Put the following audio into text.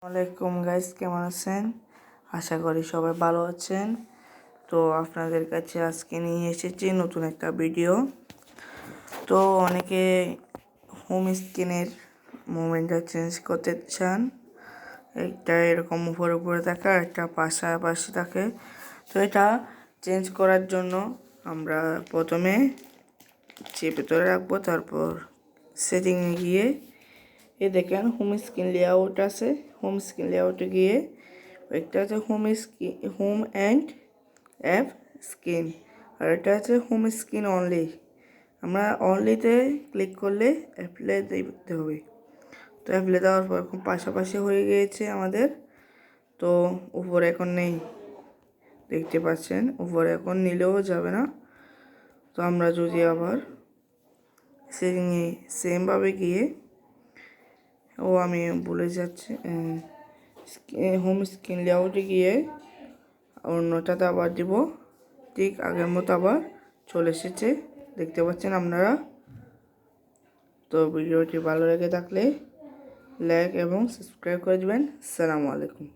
ওয়ালাইকুম গাইস, কেমন আছেন? আশা করি সবাই ভালো আছেন। তো আপনাদের কাছে আজকে নিয়ে এসেছি নতুন একটা ভিডিও। তো অনেকে হোম স্ক্রিনের মুভমেন্টটা চেঞ্জ করতে চান। একটা এরকম উপরে উপরে থাকে আর একটা পাশাপাশি থাকে। তো এটা চেঞ্জ করার জন্য আমরা প্রথমে চেপে ধরে রাখবো, তারপর সেটিংয়ে গিয়ে দেখেন হোম স্ক্রিন লেআউট আছে। হোম স্ক্রিন লেআউটে গিয়ে একটা আছে হোম অ্যান্ড অ্যাপ স্ক্রিন, আর এটা আছে হোম স্ক্রিন অনলি। আমরা অনলিতে ক্লিক করলে অ্যাপ্লাই দিতে হবে। তো অ্যাপ্লাই দেওয়ার পর এখন পাশাপাশি হয়ে গিয়েছে আমাদের। তো উপরে এখন নেই, দেখতে পাচ্ছেন উপরে এখন নিলেও যাবে না। তো আমরা যদি আবার সেটিংয়ে সেমভাবে গিয়ে আমি ভুলে যাচ্ছি, হোম স্ক্রিন লেআউটে গিয়ে অন্যটাতে আবার দিব, ঠিক আগের মতো আবার চলে এসেছে, দেখতে পাচ্ছেন আপনারা। তো ভিডিওটি ভালো লেগে থাকলে লাইক এবং সাবস্ক্রাইব করে দেবেন। আসসালামু আলাইকুম।